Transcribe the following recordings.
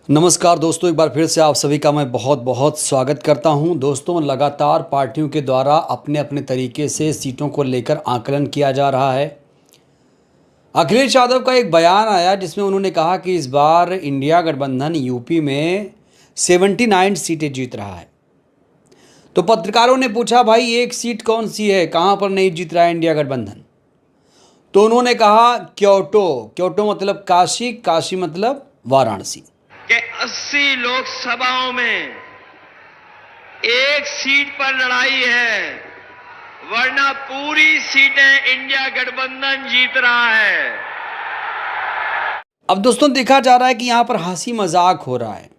नमस्कार दोस्तों, एक बार फिर से आप सभी का मैं बहुत बहुत स्वागत करता हूं। दोस्तों, लगातार पार्टियों के द्वारा अपने अपने तरीके से सीटों को लेकर आकलन किया जा रहा है। अखिलेश यादव का एक बयान आया जिसमें उन्होंने कहा कि इस बार इंडिया गठबंधन यूपी में 79 सीटें जीत रहा है। तो पत्रकारों ने पूछा, भाई एक सीट कौन सी है, कहाँ पर नहीं जीत रहा है इंडिया गठबंधन? तो उन्होंने कहा क्योटो। क्योटो मतलब काशी, काशी मतलब वाराणसी कि 80 लोकसभाओं में एक सीट पर लड़ाई है, वरना पूरी सीटें इंडिया गठबंधन जीत रहा है। अब दोस्तों, देखा जा रहा है कि यहाँ पर हंसी मजाक हो रहा है।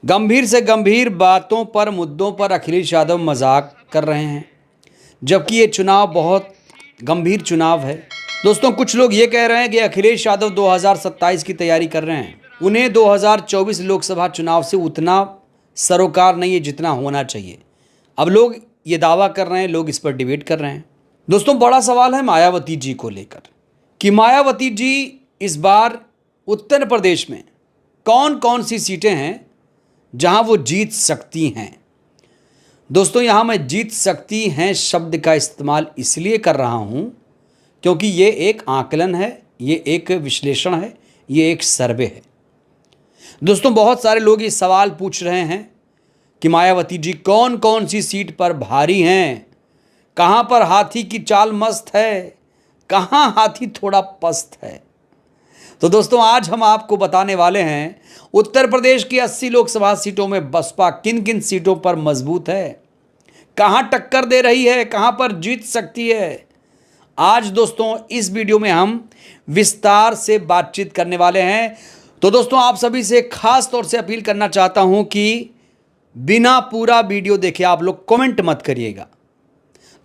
गंभीर से गंभीर बातों पर, मुद्दों पर अखिलेश यादव मजाक कर रहे हैं, जबकि ये चुनाव बहुत गंभीर चुनाव है। दोस्तों, कुछ लोग ये कह रहे हैं कि अखिलेश यादव 2027 की तैयारी कर रहे हैं। उन्हें 2024 लोकसभा चुनाव से उतना सरोकार नहीं है जितना होना चाहिए। अब लोग ये दावा कर रहे हैं, लोग इस पर डिबेट कर रहे हैं। दोस्तों, बड़ा सवाल है मायावती जी को लेकर कि मायावती जी इस बार उत्तर प्रदेश में कौन कौन सी सीटें हैं जहां वो जीत सकती हैं। दोस्तों, यहां मैं जीत सकती हैं शब्द का इस्तेमाल इसलिए कर रहा हूं क्योंकि ये एक आकलन है, ये एक विश्लेषण है, ये एक सर्वे है। दोस्तों, बहुत सारे लोग ये सवाल पूछ रहे हैं कि मायावती जी कौन कौन सी सीट पर भारी हैं, कहां पर हाथी की चाल मस्त है, कहां हाथी थोड़ा पस्त है। तो दोस्तों, आज हम आपको बताने वाले हैं उत्तर प्रदेश की 80 लोकसभा सीटों में बसपा किन किन सीटों पर मजबूत है, कहां टक्कर दे रही है, कहां पर जीत सकती है। आज दोस्तों इस वीडियो में हम विस्तार से बातचीत करने वाले हैं। तो दोस्तों, आप सभी से खास तौर से अपील करना चाहता हूं कि बिना पूरा वीडियो देखे आप लोग कमेंट मत करिएगा।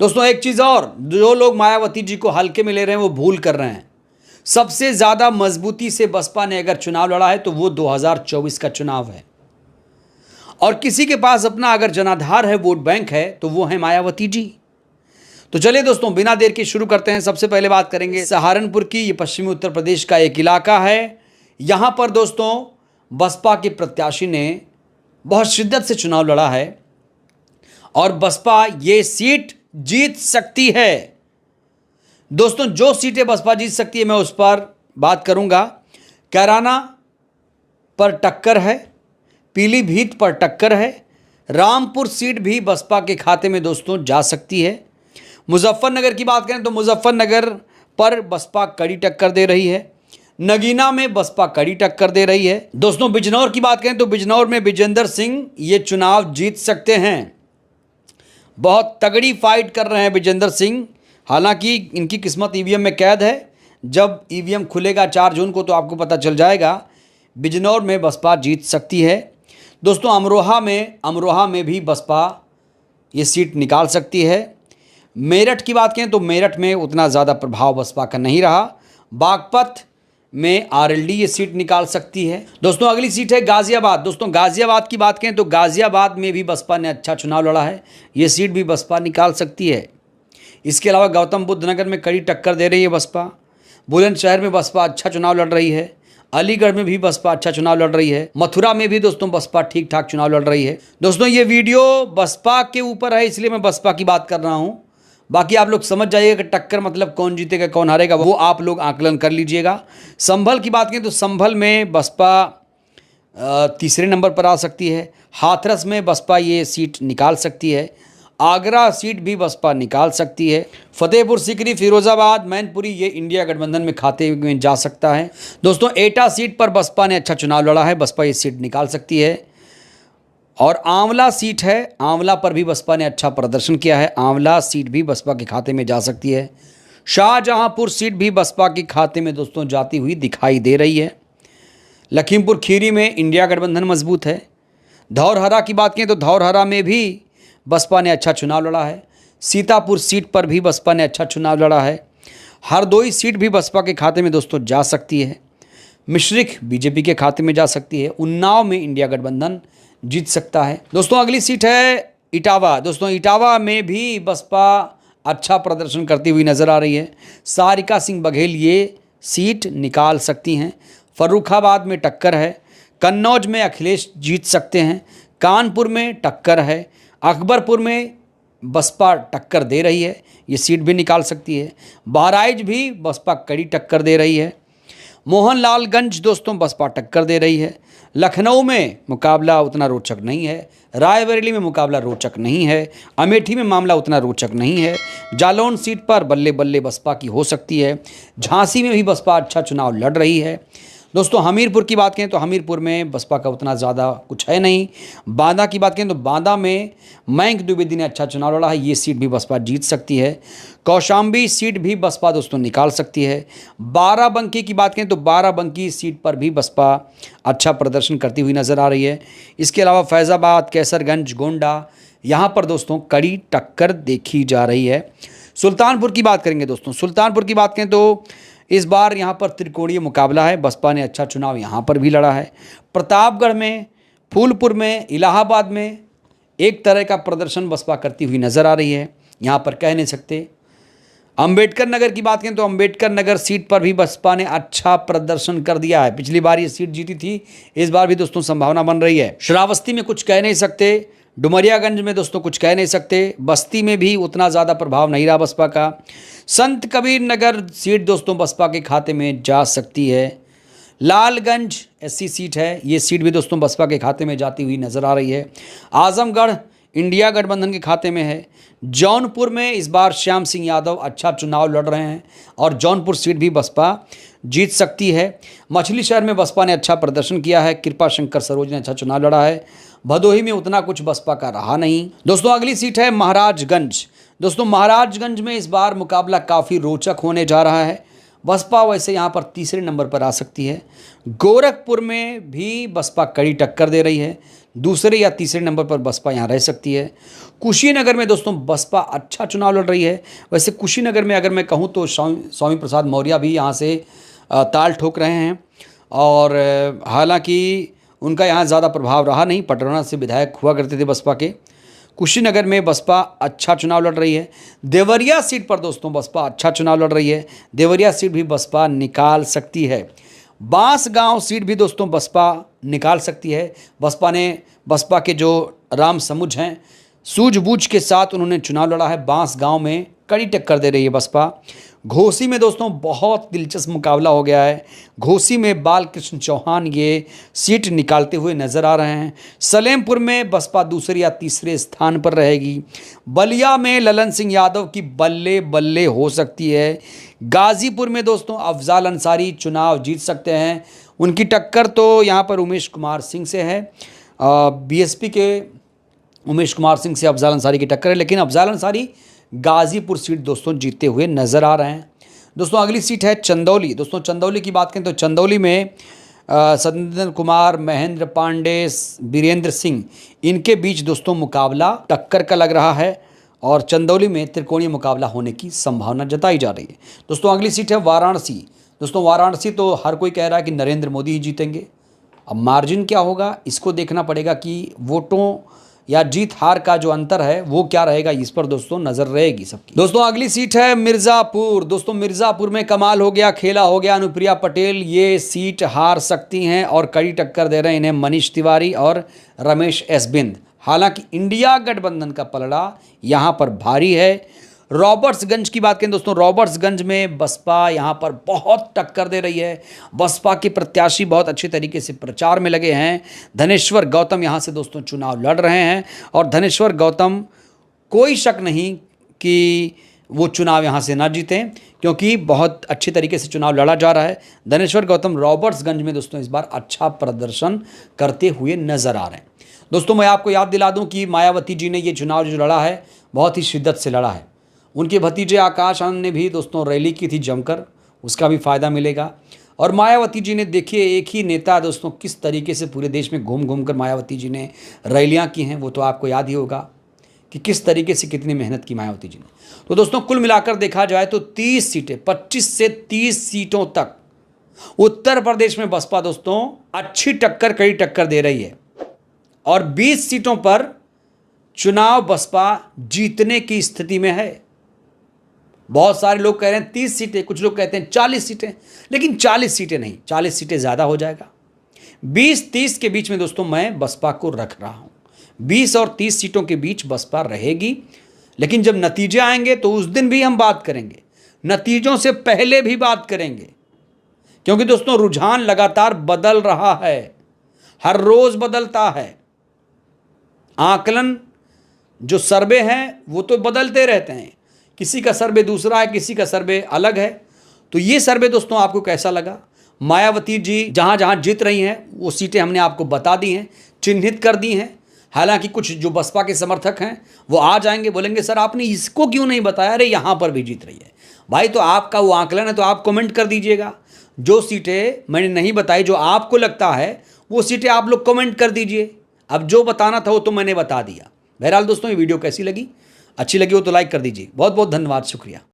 दोस्तों, एक चीज़ और, जो लोग मायावती जी को हल्के में ले रहे हैं वो भूल कर रहे हैं। सबसे ज़्यादा मजबूती से बसपा ने अगर चुनाव लड़ा है तो वो 2024 का चुनाव है, और किसी के पास अपना अगर जनाधार है, वोट बैंक है, तो वो है मायावती जी। तो चलिए दोस्तों, बिना देर के शुरू करते हैं। सबसे पहले बात करेंगे सहारनपुर की। ये पश्चिमी उत्तर प्रदेश का एक इलाका है। यहाँ पर दोस्तों बसपा के प्रत्याशी ने बहुत शिद्दत से चुनाव लड़ा है और बसपा ये सीट जीत सकती है। दोस्तों, जो सीटें बसपा जीत सकती है मैं उस पर बात करूंगा। कैराना पर टक्कर है, पीलीभीत पर टक्कर है, रामपुर सीट भी बसपा के खाते में दोस्तों जा सकती है। मुजफ्फरनगर की बात करें तो मुजफ्फरनगर पर बसपा कड़ी टक्कर दे रही है। नगीना में बसपा कड़ी टक्कर दे रही है। दोस्तों, बिजनौर की बात करें तो बिजनौर में विजेंद्र सिंह ये चुनाव जीत सकते हैं। बहुत तगड़ी फाइट कर रहे हैं विजेंद्र सिंह। हालांकि इनकी किस्मत ईवीएम में कैद है। जब ईवीएम खुलेगा 4 जून को तो आपको पता चल जाएगा। बिजनौर में बसपा जीत सकती है। दोस्तों, अमरोहा में भी बसपा ये सीट निकाल सकती है। मेरठ की बात करें तो मेरठ में उतना ज़्यादा प्रभाव बसपा का नहीं रहा। बागपत में आरएलडी ये सीट निकाल सकती है। दोस्तों, अगली सीट है गाजियाबाद। दोस्तों, गाजियाबाद की बात करें तो गाजियाबाद में भी बसपा ने अच्छा चुनाव लड़ा है, ये सीट भी बसपा निकाल सकती है। इसके अलावा गौतम बुद्ध नगर में कड़ी टक्कर दे रही है बसपा। बुलंदशहर में बसपा अच्छा चुनाव लड़ रही है। अलीगढ़ में भी बसपा अच्छा चुनाव लड़ रही है। मथुरा में भी दोस्तों बसपा ठीक ठाक चुनाव लड़ रही है। दोस्तों, ये वीडियो बसपा के ऊपर है, इसलिए मैं बसपा की बात कर रहा हूँ। बाकी आप लोग समझ जाइएगा कि टक्कर मतलब कौन जीतेगा कौन हारेगा, वो आप लोग आकलन कर लीजिएगा। संभल की बात करें तो संभल में बसपा तीसरे नंबर पर आ सकती है। हाथरस में बसपा ये सीट निकाल सकती है। आगरा सीट भी बसपा निकाल सकती है। फतेहपुर सीकरी, फिरोजाबाद, मैनपुरी ये इंडिया गठबंधन में खाते में जा सकता है। दोस्तों, एटा सीट पर बसपा ने अच्छा चुनाव लड़ा है, बसपा ये सीट निकाल सकती है। और आंवला सीट है, आंवला पर भी बसपा ने अच्छा प्रदर्शन किया है, आंवला सीट भी बसपा के खाते में जा सकती है। शाहजहांपुर सीट भी बसपा के खाते में दोस्तों जाती हुई दिखाई दे रही है। लखीमपुर खीरी में इंडिया गठबंधन मजबूत है। धौरहरा की बात करें तो धौरहरा में भी बसपा ने अच्छा चुनाव लड़ा है। सीतापुर सीट पर भी बसपा ने अच्छा चुनाव लड़ा है। हरदोई सीट भी बसपा के खाते में दोस्तों जा सकती है। मिश्रिख बीजेपी के खाते में जा सकती है। उन्नाव में इंडिया गठबंधन जीत सकता है। दोस्तों, अगली सीट है इटावा। दोस्तों, इटावा में भी बसपा अच्छा प्रदर्शन करती हुई नजर आ रही है। सारिका सिंह बघेल ये सीट निकाल सकती हैं। फर्रुखाबाद में टक्कर है। कन्नौज में अखिलेश जीत सकते हैं, कानपुर में टक्कर है, अकबरपुर में बसपा टक्कर दे रही है, ये सीट भी निकाल सकती है, बहराइच भी बसपा कड़ी टक्कर दे रही है, मोहनलालगंज दोस्तों बसपा टक्कर दे रही है, लखनऊ में मुकाबला उतना रोचक नहीं है, रायबरेली में मुकाबला रोचक नहीं है, अमेठी में मामला उतना रोचक नहीं है, जालौन सीट पर बल्ले बल्ले बसपा की हो सकती है, झांसी में भी बसपा अच्छा चुनाव लड़ रही है। दोस्तों हमीरपुर की बात करें तो हमीरपुर में बसपा का उतना ज़्यादा कुछ है नहीं। बांदा की बात करें तो बांदा में मयंक द्विवेदी ने अच्छा चुनाव लड़ा है, ये सीट भी बसपा जीत सकती है। कौशाम्बी सीट भी बसपा दोस्तों निकाल सकती है। बाराबंकी की बात करें तो बाराबंकी सीट पर भी बसपा अच्छा प्रदर्शन करती हुई नज़र आ रही है। इसके अलावा फैज़ाबाद, कैसरगंज, गोंडा, यहाँ पर दोस्तों कड़ी टक्कर देखी जा रही है। सुल्तानपुर की बात करेंगे दोस्तों, सुल्तानपुर की बात करें तो इस बार यहाँ पर त्रिकोणीय मुकाबला है, बसपा ने अच्छा चुनाव यहाँ पर भी लड़ा है। प्रतापगढ़ में, फूलपुर में, इलाहाबाद में एक तरह का प्रदर्शन बसपा करती हुई नज़र आ रही है, यहाँ पर कह नहीं सकते। अंबेडकर नगर की बात करें तो अंबेडकर नगर सीट पर भी बसपा ने अच्छा प्रदर्शन कर दिया है, पिछली बार ये सीट जीती थी, इस बार भी दोस्तों संभावना बन रही है। श्रावस्ती में कुछ कह नहीं सकते, डुमरियागंज में दोस्तों कुछ कह नहीं सकते, बस्ती में भी उतना ज़्यादा प्रभाव नहीं रहा बसपा का। संत कबीर नगर सीट दोस्तों बसपा के खाते में जा सकती है। लालगंज एससी सीट है, ये सीट भी दोस्तों बसपा के खाते में जाती हुई नज़र आ रही है। आजमगढ़ इंडिया गठबंधन के खाते में है। जौनपुर में इस बार श्याम सिंह यादव अच्छा चुनाव लड़ रहे हैं और जौनपुर सीट भी बसपा जीत सकती है। मछली शहर में बसपा ने अच्छा प्रदर्शन किया है, कृपा शंकर सरोज ने अच्छा चुनाव लड़ा है। भदोही में उतना कुछ बसपा का रहा नहीं। दोस्तों अगली सीट है महाराजगंज। दोस्तों महाराजगंज में इस बार मुकाबला काफ़ी रोचक होने जा रहा है, बसपा वैसे यहाँ पर तीसरे नंबर पर आ सकती है। गोरखपुर में भी बसपा कड़ी टक्कर दे रही है, दूसरे या तीसरे नंबर पर बसपा यहाँ रह सकती है। कुशीनगर में दोस्तों बसपा अच्छा चुनाव लड़ रही है, वैसे कुशीनगर में अगर मैं कहूँ तो स्वामी प्रसाद मौर्य भी यहाँ से ताल ठोक रहे हैं और हालांकि उनका यहाँ ज़्यादा प्रभाव रहा नहीं, पटरौना से विधायक हुआ करते थे बसपा के। कुशीनगर में बसपा अच्छा चुनाव लड़ रही है। देवरिया सीट पर दोस्तों बसपा अच्छा चुनाव लड़ रही है, देवरिया सीट भी बसपा निकाल सकती है। बांसगांव सीट भी दोस्तों बसपा निकाल सकती है। बसपा के जो राम समुझ हैं, सूझबूझ के साथ उन्होंने चुनाव लड़ा है, बांसगांव में कड़ी टक्कर दे रही है बसपा। घोसी में दोस्तों बहुत दिलचस्प मुकाबला हो गया है, घोसी में बालकृष्ण चौहान ये सीट निकालते हुए नज़र आ रहे हैं। सलेमपुर में बसपा दूसरे या तीसरे स्थान पर रहेगी। बलिया में ललन सिंह यादव की बल्ले बल्ले हो सकती है। गाज़ीपुर में दोस्तों अफजाल अंसारी चुनाव जीत सकते हैं, उनकी टक्कर तो यहाँ पर उमेश कुमार सिंह से है। बीएसपी के उमेश कुमार सिंह से अफजाल अंसारी की टक्कर है, लेकिन अफजाल अंसारी गाज़ीपुर सीट दोस्तों जीतते हुए नज़र आ रहे हैं। दोस्तों अगली सीट है चंदौली। दोस्तों चंदौली की बात करें तो चंदौली में सत्येंद्र कुमार, महेंद्र पांडे, वीरेंद्र सिंह, इनके बीच दोस्तों मुकाबला टक्कर का लग रहा है और चंदौली में त्रिकोणीय मुकाबला होने की संभावना जताई जा रही है। दोस्तों अगली सीट है वाराणसी। दोस्तों वाराणसी तो हर कोई कह रहा है कि नरेंद्र मोदी ही जीतेंगे, अब मार्जिन क्या होगा इसको देखना पड़ेगा कि वोटों या जीत हार का जो अंतर है वो क्या रहेगा, इस पर दोस्तों नजर रहेगी सबकी। दोस्तों अगली सीट है मिर्ज़ापुर। दोस्तों मिर्ज़ापुर में कमाल हो गया, खेला हो गया, अनुप्रिया पटेल ये सीट हार सकती हैं और कड़ी टक्कर दे रहे हैं इन्हें मनीष तिवारी और रमेश एस बिंद। हालांकि इंडिया गठबंधन का पलड़ा यहाँ पर भारी है। रॉबर्ट्सगंज की बात करें दोस्तों, रॉबर्ट्सगंज में बसपा यहाँ पर बहुत टक्कर दे रही है, बसपा के प्रत्याशी बहुत अच्छे तरीके से प्रचार में लगे हैं। धनेश्वर गौतम यहाँ से दोस्तों चुनाव लड़ रहे हैं और धनेश्वर गौतम कोई शक नहीं कि वो चुनाव यहाँ से ना जीतें, क्योंकि बहुत अच्छे तरीके से चुनाव लड़ा जा रहा है। धनेश्वर गौतम रॉबर्ट्सगंज में दोस्तों इस बार अच्छा प्रदर्शन करते हुए नजर आ रहे हैं। दोस्तों मैं आपको याद दिला दूँ कि मायावती जी ने ये चुनाव जो लड़ा है बहुत ही शिद्दत से लड़ा है। उनके भतीजे आकाश आनंद ने भी दोस्तों रैली की थी जमकर, उसका भी फ़ायदा मिलेगा। और मायावती जी ने देखिए एक ही नेता दोस्तों किस तरीके से पूरे देश में घूम घूम कर मायावती जी ने रैलियां की हैं, वो तो आपको याद ही होगा कि किस तरीके से कितनी मेहनत की मायावती जी ने। तो दोस्तों कुल मिलाकर देखा जाए तो 30 सीटें, 25 से 30 सीटों तक उत्तर प्रदेश में बसपा दोस्तों अच्छी टक्कर, कड़ी टक्कर दे रही है और 20 सीटों पर चुनाव बसपा जीतने की स्थिति में है। बहुत सारे लोग कह रहे हैं 30 सीटें, कुछ लोग कहते हैं 40 सीटें, लेकिन 40 सीटें नहीं, 40 सीटें ज़्यादा हो जाएगा। 20-30 के बीच में दोस्तों मैं बसपा को रख रहा हूं। 20 और 30 सीटों के बीच बसपा रहेगी। लेकिन जब नतीजे आएंगे तो उस दिन भी हम बात करेंगे, नतीजों से पहले भी बात करेंगे, क्योंकि दोस्तों रुझान लगातार बदल रहा है, हर रोज बदलता है। आकलन जो सर्वे हैं वो तो बदलते रहते हैं, किसी का सर्वे दूसरा है, किसी का सर्वे अलग है। तो ये सर्वे दोस्तों आपको कैसा लगा? मायावती जी जहां जहां जीत रही हैं वो सीटें हमने आपको बता दी हैं, चिन्हित कर दी हैं। हालांकि कुछ जो बसपा के समर्थक हैं वो आ जाएंगे, बोलेंगे सर आपने इसको क्यों नहीं बताया, अरे यहां पर भी जीत रही है। भाई तो आपका वो आकलन है, तो आप कमेंट कर दीजिएगा। जो सीटें मैंने नहीं बताई, जो आपको लगता है वो सीटें आप लोग कमेंट कर दीजिए। अब जो बताना था वो तो मैंने बता दिया। बहरहाल दोस्तों ये वीडियो कैसी लगी? अच्छी लगी हो तो लाइक कर दीजिए। बहुत बहुत धन्यवाद, शुक्रिया।